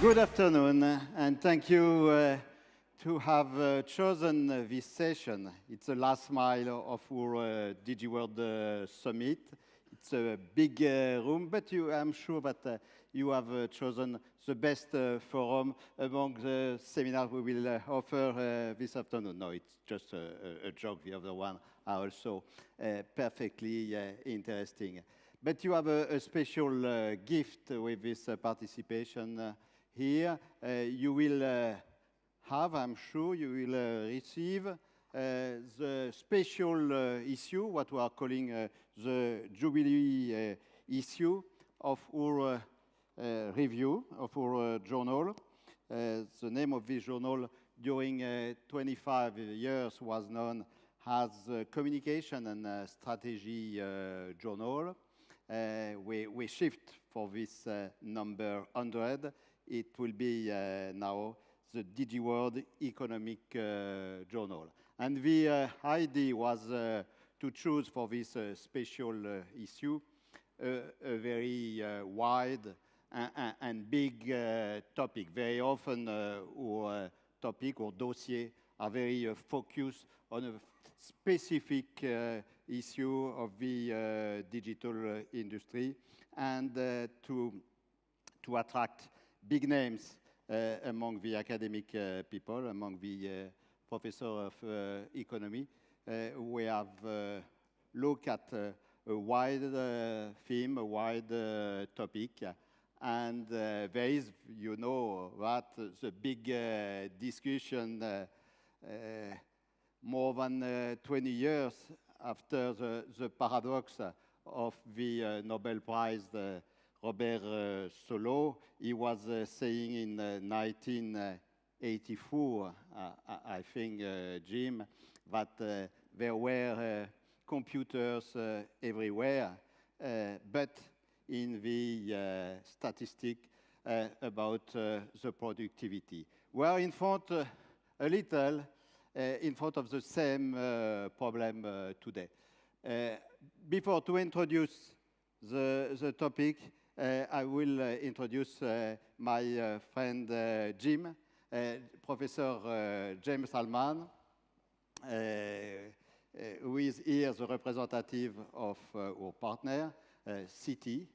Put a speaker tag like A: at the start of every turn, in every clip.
A: Good afternoon, and thank you to have chosen this session. It's the last mile of our DigiWorld Summit. It's a big room, but I'm sure that you have chosen the best forum among the seminars we will offer this afternoon. No, it's just a joke. The other one are also perfectly interesting. But you have a special gift with this participation here. You will have, I'm sure, you will receive the special issue, what we are calling the Jubilee issue of our review, of our journal. The name of this journal during 25 years was known as Communication and Strategy Journal. We shift for this number 100. It will be now the DigiWorld Economic Journal. And the idea was to choose for this special issue a very wide and big topic. Very often our topic or dossier are very focused on a specific issue of the digital industry and to attract big names among the academic people, among the professors of economy. We have looked at a wide theme, a wide topic, and there is, you know, that the big discussion more than 20 years after the paradox of the Nobel Prize, Robert Solow. He was saying in 1984, I think, Jim, that there were computers everywhere, but in the statistic about the productivity. We are in front, a little, in front of the same problem today. Before to introduce the topic, I will introduce my friend Jim, Professor James Allman, who is here the representative of our partner, CITI.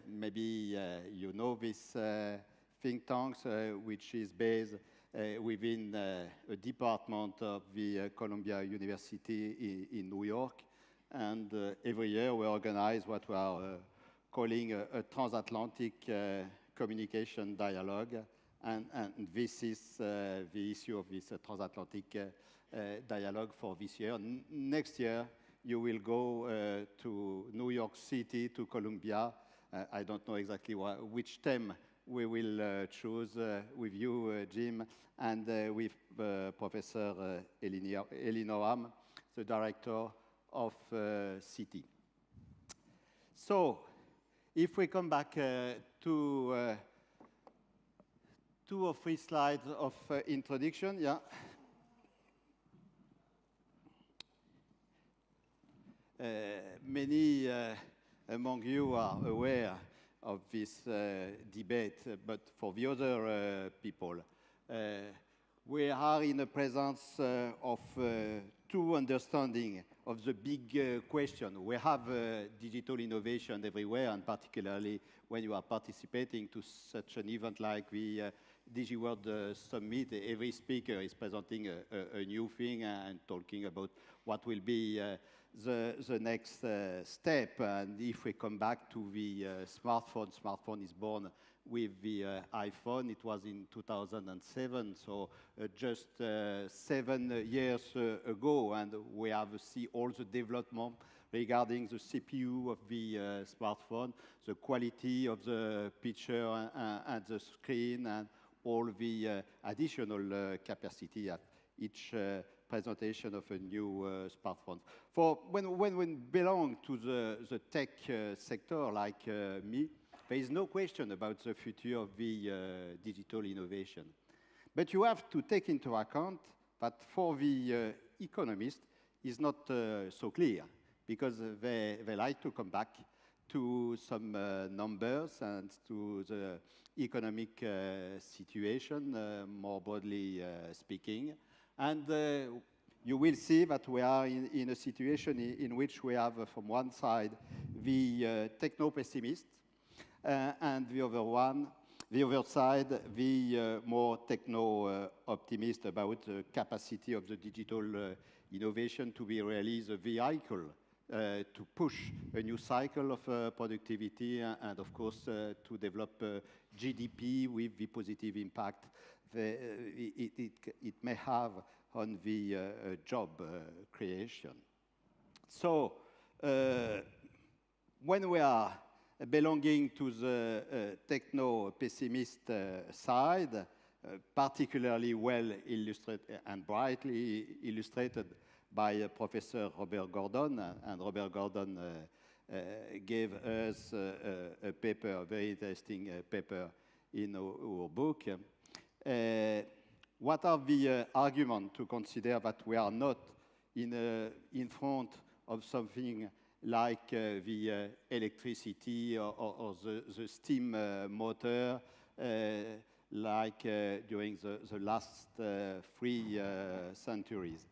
A: Maybe you know this think tank, which is based within a department of the Columbia University in New York. And every year we organize what we are calling a transatlantic communication dialogue. And this is the issue of this transatlantic dialogue for this year. Next year, you will go to New York City, to Columbia. I don't know exactly which theme we will choose with you, Jim, and with Professor Elinor Ham, the director of CITI. So, if we come back to 2 or 3 slides of introduction, yeah. Many among you are aware of this debate, but for the other people, we are in the presence of 2 understandings of the big question. We have digital innovation everywhere, and particularly when you are participating to such an event like the DigiWorld Summit, every speaker is presenting a new thing and talking about what will be the next step. And if we come back to the smartphone is born with the iPhone. It was in 2007, so just 7 years ago, and we have seen all the development regarding the CPU of the smartphone, the quality of the picture and the screen, and all the additional capacity at each presentation of a new smartphone. For when we belong to the tech sector, like me, there is no question about the future of the digital innovation. But you have to take into account that for the economist, it's not so clear, because they like to come back to some numbers and to the economic situation, more broadly speaking. And you will see that we are in a situation in which we have, from one side, the techno-pessimist, and the other side, the more techno-optimist about the capacity of the digital innovation to be really the vehicle to push a new cycle of productivity and, of course, to develop GDP with the positive impact it may have on the job creation. So, when we are belonging to the techno-pessimist side, particularly well illustrated and brightly illustrated by Professor Robert Gordon, and Robert Gordon gave us a paper, a very interesting paper in our book. What are the arguments to consider that we are not in front of something like the electricity or the steam motor, like during the last 3 centuries?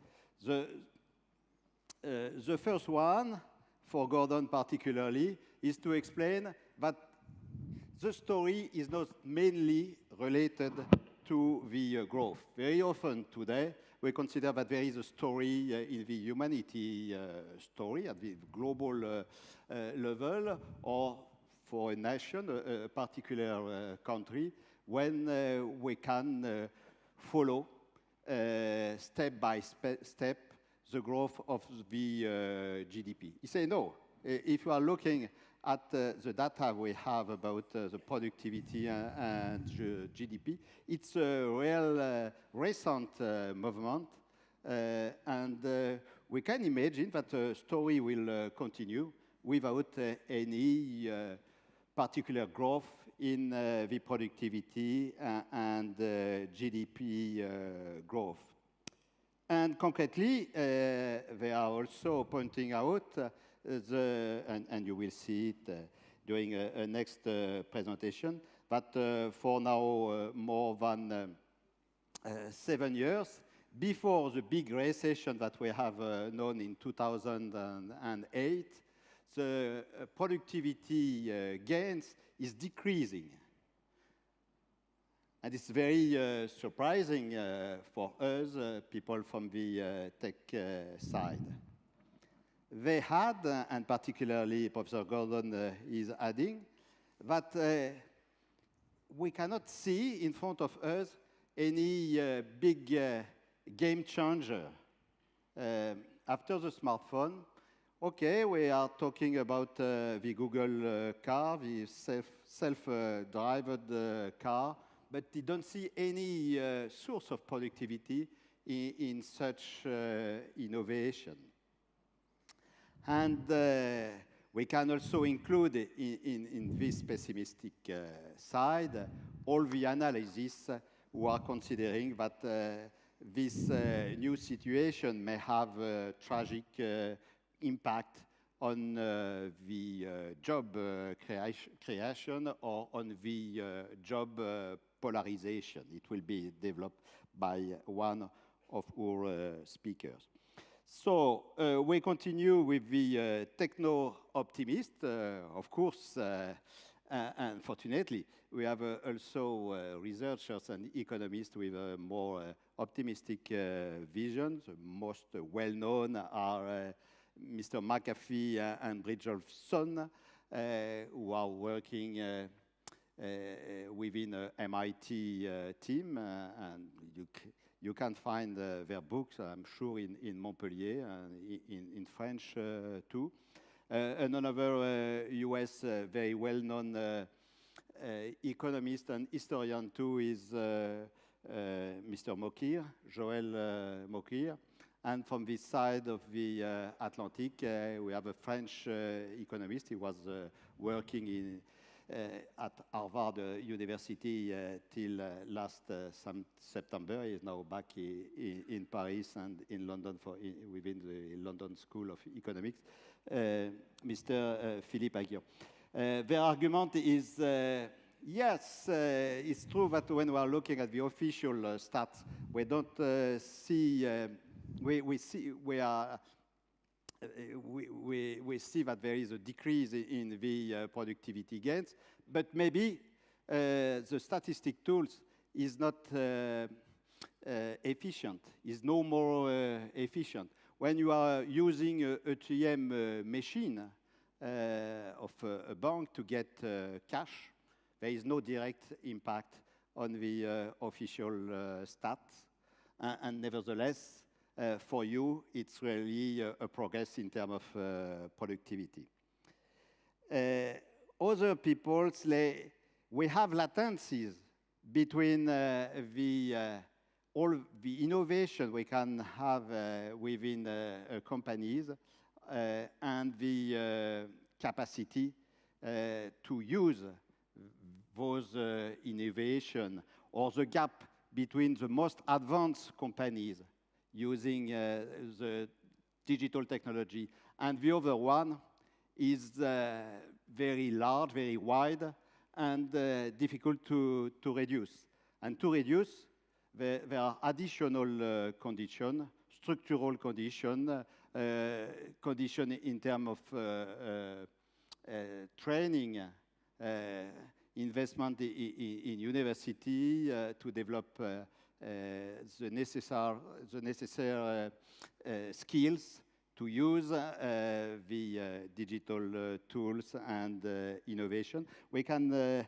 A: The first one, for Gordon particularly, is to explain that the story is not mainly related to the growth. Very often today, we consider that there is a story in the humanity story at the global level, or for a nation, a particular country, when we can follow step by step the growth of the GDP. He said, no, if you are looking at the data we have about the productivity and the GDP, it's a real recent movement, and we can imagine that the story will continue without any particular growth in the productivity and GDP growth. And concretely, they are also pointing out and you will see it during a next presentation, that for now more than 7 years, before the big recession that we have known in 2008, the productivity gains is decreasing. And it's very surprising for us, people from the tech side. They had, and particularly Professor Gordon is adding, that we cannot see in front of us any big game changer. After the smartphone, okay, we are talking about the Google car, the self-driven car, but you don't see any source of productivity in such innovation. And we can also include in this pessimistic side all the analysis who are considering that this new situation may have a tragic impact on the job creation or on the job polarization. It will be developed by one of our speakers. So we continue with the techno-optimist. Of course, unfortunately, we have also researchers and economists with a more optimistic vision. The most well-known are Mr. McAfee and Bridgelson, who are working within an MIT team, and you can find their books, I'm sure, in Montpellier and in French too. Another US very well-known economist and historian too is Mr. Mokir, Joël Mokir. And from this side of the Atlantic, we have a French economist. He was working at Harvard University till last September. He is now back in Paris and in London within the London School of Economics, Mr. Philippe Aguillon. Their argument is, yes, it's true that when we are looking at the official stats, we don't see, we see that there is a decrease in the productivity gains, but maybe the statistic tools is not efficient, is no more efficient. When you are using a ATM machine of a bank to get cash, there is no direct impact on the official stats, and nevertheless, for you, it's really a progress in terms of productivity. Other people say we have latencies between all the innovation we can have within companies and the capacity to use those innovation, or the gap between the most advanced companies using the digital technology, and the other one is very large, very wide, and difficult to reduce. And to reduce, there are additional conditions, structural conditions, condition in terms of training, investment in university to develop the necessary skills to use the digital tools and innovation. We can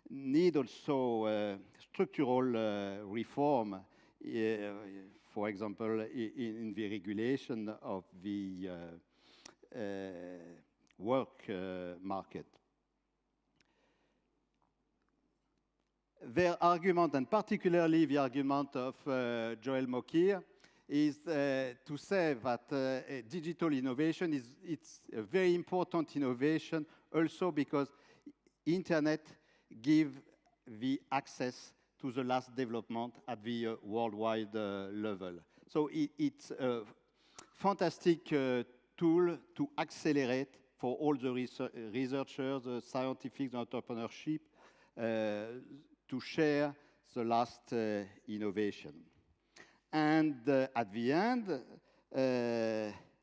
A: need also structural reform, for example, in the regulation of the work market. Their argument, and particularly the argument of Joel Mokyr, is to say that digital innovation it's a very important innovation also because internet gives the access to the last development at the worldwide level. So it's a fantastic tool to accelerate for all the researchers, the scientific, the entrepreneurship, to share the last innovation. And at the end,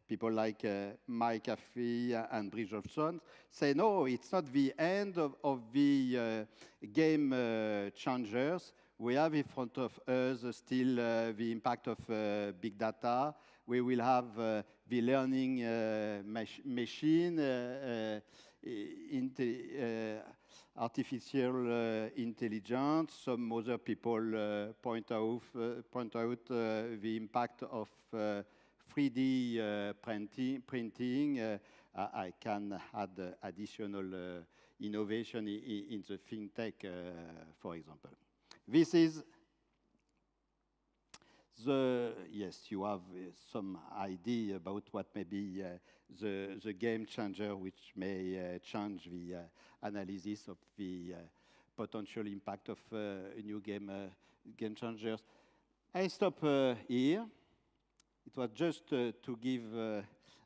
A: people like Mike Affey and Bridgerton say, no, it's not the end of the game changers. We have in front of us still the impact of big data. We will have the learning machine, artificial intelligence. Some other people point out the impact of 3D printing. I can add additional innovation in the fintech, for example. This is yes, you have some idea about what may be the game changer, which may change the analysis of the potential impact of new game changers. I stop here. It was just to give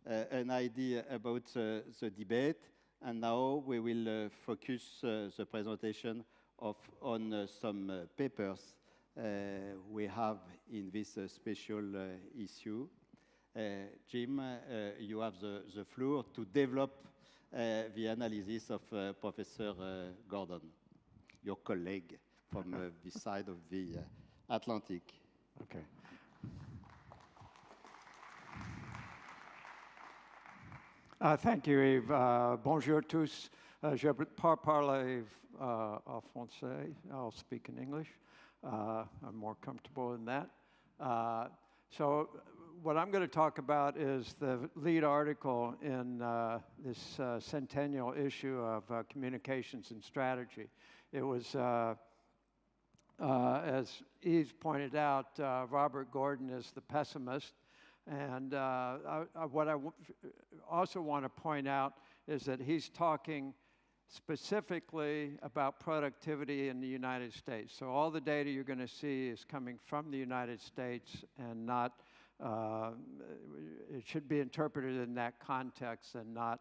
A: an idea about the debate, and now we will focus the presentation on some papers we have in this special issue. Jim, you have the floor to develop the analysis of Professor Gordon, your colleague from this side of the Atlantic.
B: Okay. Thank you, Yves. Bonjour tous. Je parle en français. I'll speak in English. I'm more comfortable in that. So what I'm going to talk about is the lead article in this centennial issue of communications and strategy. It was, as Yves pointed out, Robert Gordon is the pessimist. And what I also want to point out is that he's talking specifically about productivity in the United States. So all the data you're going to see is coming from the United States and not, it should be interpreted in that context and not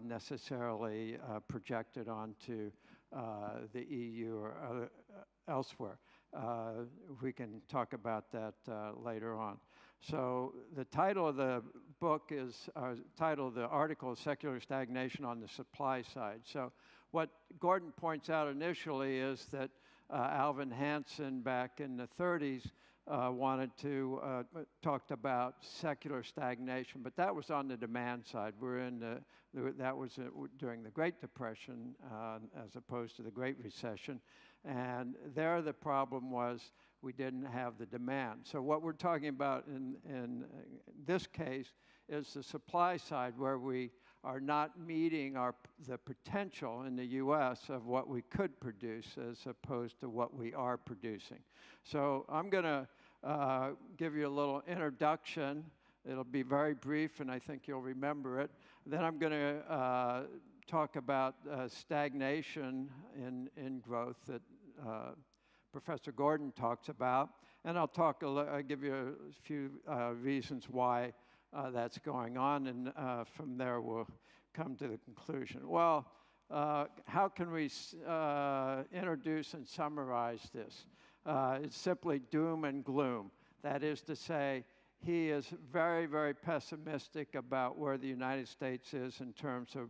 B: necessarily projected onto the EU or elsewhere. We can talk about that later on. So the title of the book is, title of the article is Secular Stagnation on the Supply Side. So what Gordon points out initially is that Alvin Hansen back in the 30s wanted to, talked about secular stagnation, but that was on the demand side. We're in that was during the Great Depression as opposed to the Great Recession. And there the problem was we didn't have the demand. So what we're talking about in this case is the supply side, where we are not meeting the potential in the US of what we could produce as opposed to what we are producing. So I'm going to give you a little introduction. It'll be very brief, and I think you'll remember it. Then I'm going to talk about stagnation in growth that Professor Gordon talks about, and I'll give you a few reasons why that's going on, and from there we'll come to the conclusion. Well, how can we introduce and summarize this? It's simply doom and gloom. That is to say, he is very, very pessimistic about where the United States is in terms of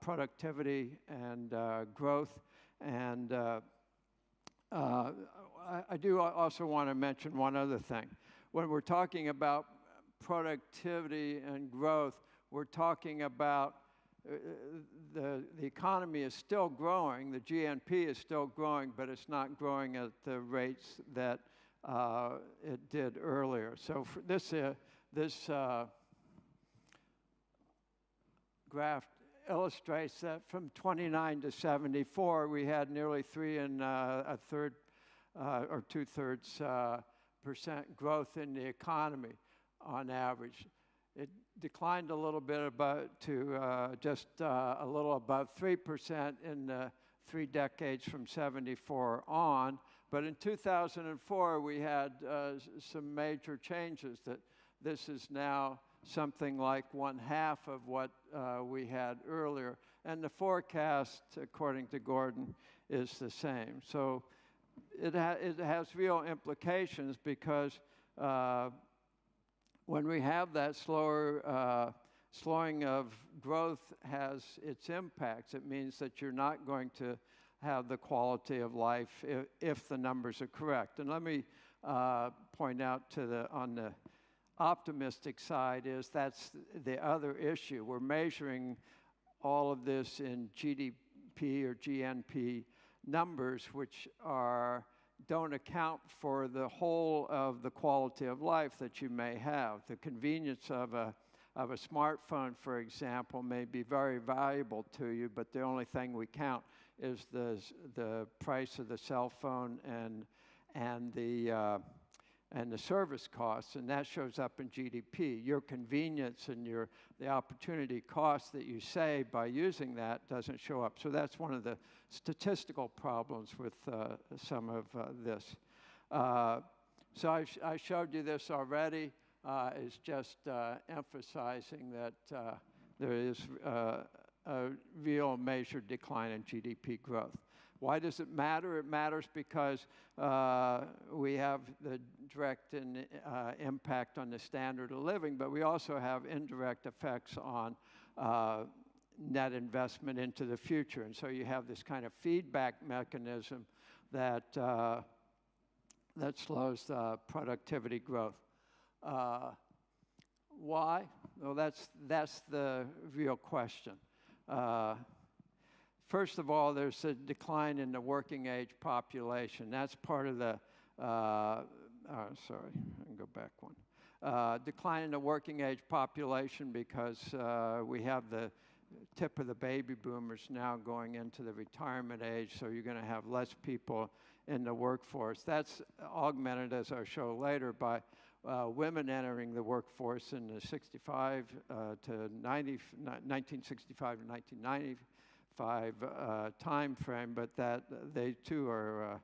B: productivity and growth. And I do also want to mention one other thing. When we're talking about productivity and growth, we're talking about the economy is still growing, the GNP is still growing, but it's not growing at the rates that it did earlier. So for this graph illustrates that from 29 to 74, we had nearly 3 1/3 or 2/3% growth in the economy on average. It declined a little bit to just a little above 3% in the 3 decades from 74 on. But in 2004, we had some major changes that this is now something like 1/2 of what we had earlier. And the forecast, according to Gordon, is the same. So it has real implications because when we have that slowing of growth has its impacts. It means that you're not going to have the quality of life if the numbers are correct. And let me point out on the optimistic side is that's the other issue. We're measuring all of this in GDP or GNP numbers, which don't account for the whole of the quality of life that you may have. The convenience of a smartphone, for example, may be very valuable to you, but the only thing we count is the price of the cell phone and the service costs, and that shows up in GDP. Your convenience and the opportunity cost that you save by using that doesn't show up. So that's one of the statistical problems with some of this. So I showed you this already. It's just emphasizing that there is a real measured decline in GDP growth. Why does it matter? It matters because we have the direct impact on the standard of living, but we also have indirect effects on net investment into the future. And so you have this kind of feedback mechanism that slows productivity growth. Why? Well, that's the real question. First of all, there's a decline in the working age population. That's part of the, sorry, I can go back one. Decline in the working age population because we have the tip of the baby boomers now going into the retirement age, so you're going to have less people in the workforce. That's augmented, as I'll show later, by women entering the workforce in the 1965 to 1995 time frame, but that they too are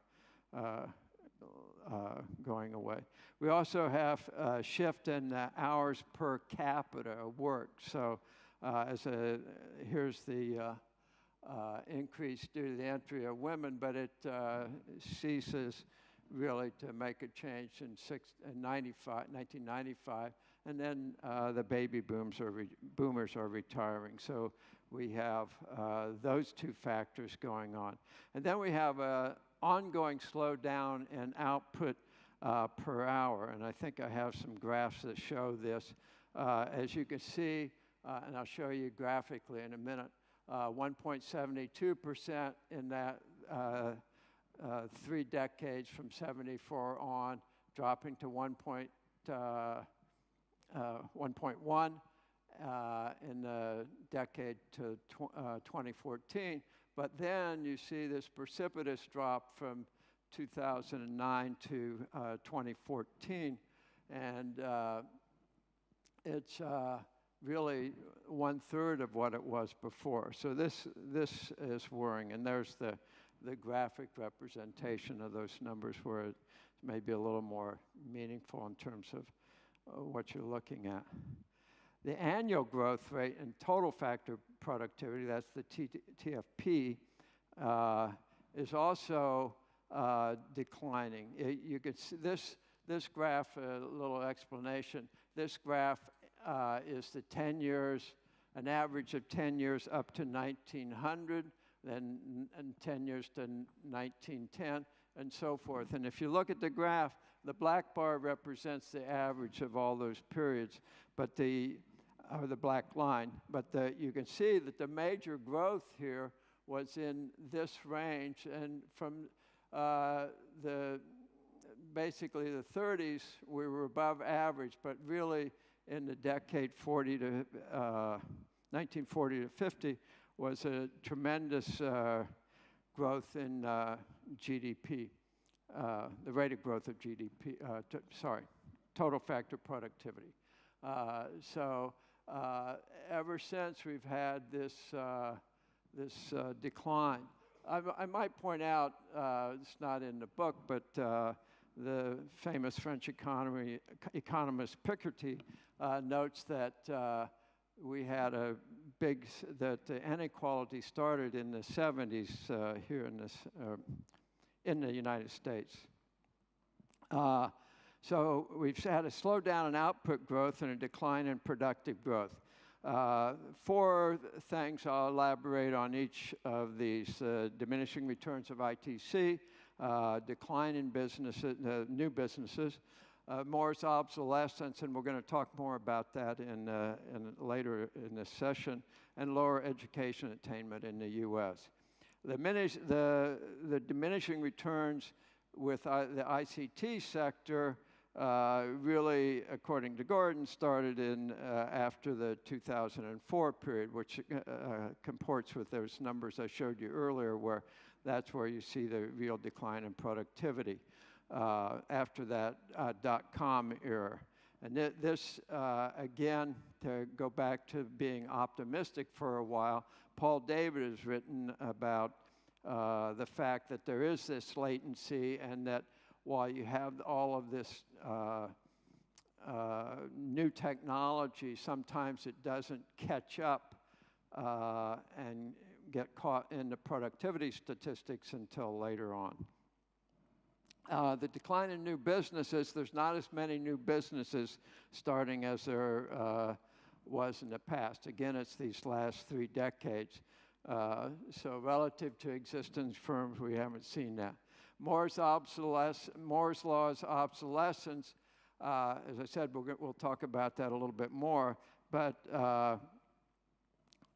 B: going away. We also have a shift in hours per capita work. So here's the increase due to the entry of women, but it ceases really to make a change in 1995, and then the baby boomers are retiring. So we have those two factors going on. And then we have an ongoing slowdown in output per hour, and I think I have some graphs that show this. As you can see, and I'll show you graphically in a minute, 1.72% in that 3 decades from 74 on, dropping to 1.1 in the decade to 2014. But then you see this precipitous drop from 2009 to 2014, and it's really 1/3 of what it was before. So this is worrying, and there's the graphic representation of those numbers where it may be a little more meaningful in terms of what you're looking at. The annual growth rate and total factor productivity, that's the TFP, is also declining. You could see this graph, a little explanation. This graph is the 10 years, an average of 10 years up to 1900, then 10 years to 1910, and so forth. And if you look at the graph, the black bar represents the average of all those periods, but the black line. But you can see that the major growth here was in this range, and from basically the 30s, we were above average, but really in the decade 1940 to 50 was a tremendous growth in GDP, the rate of growth of GDP, total factor productivity. So ever since we've had this decline. I might point out, it's not in the book, but the famous French economist Piketty notes that we had that the inequality started in the 70s here in the United States. So we've had a slowdown in output growth and a decline in productive growth. 4 things I'll elaborate on each of these: diminishing returns of ITC, decline in businesses, new businesses, Moore's obsolescence, and we're going to talk more about that later in this session, and lower education attainment in the U.S. The diminishing returns with the ICT sector really, according to Gordon, started in after the 2004 period, which comports with those numbers I showed you earlier, where that's where you see the real decline in productivity after that dot-com era. And this, again, to go back to being optimistic for a while, Paul David has written about the fact that there is this latency, and that while you have all of this new technology, sometimes it doesn't catch up and get caught in the productivity statistics until later on. The decline in new businesses, there's not as many new businesses starting as there was in the past. Again, it's these last 3 decades. So relative to existing firms, we haven't seen that. Moore's law's obsolescence, as I said, we'll talk about that a little bit more, but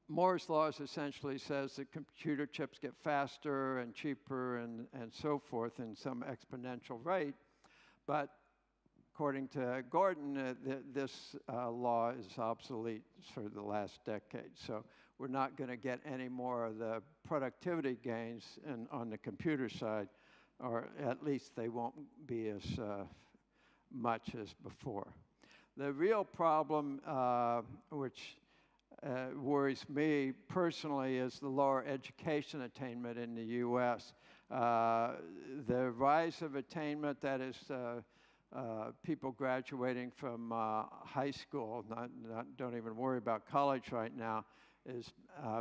B: Moore's law essentially says that computer chips get faster and cheaper and so forth in some exponential rate, but according to Gordon, this law is obsolete for the last decade. So we're not going to get any more of the productivity gains on the computer side, or at least they won't be as much as before. The real problem, which worries me personally is the lower education attainment in the U.S. The rise of attainment, that is people graduating from high school, don't even worry about college right now, has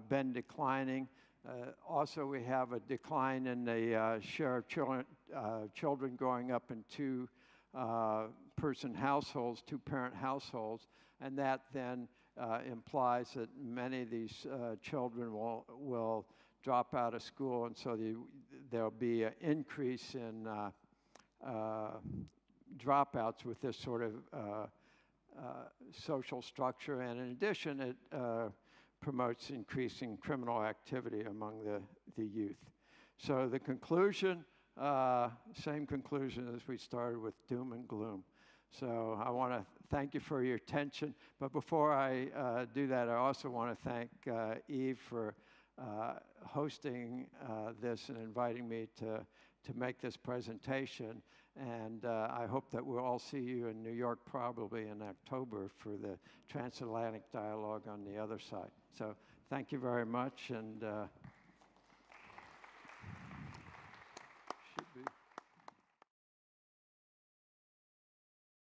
B: been declining. Also, we have a decline in the share of children growing up in two-person households, two-parent households, and that then implies that many of these children will drop out of school, and so there'll be an increase in dropouts with this sort of social structure. And in addition, it promotes increasing criminal activity among the youth. So the conclusion, same conclusion as we started with, doom and gloom. So I want to thank you for your attention. But before I do that, I also want to thank Yves for hosting this and inviting me to make this presentation. And I hope that we'll all see you in New York probably in October for the transatlantic dialogue on the other side. So thank you very much. And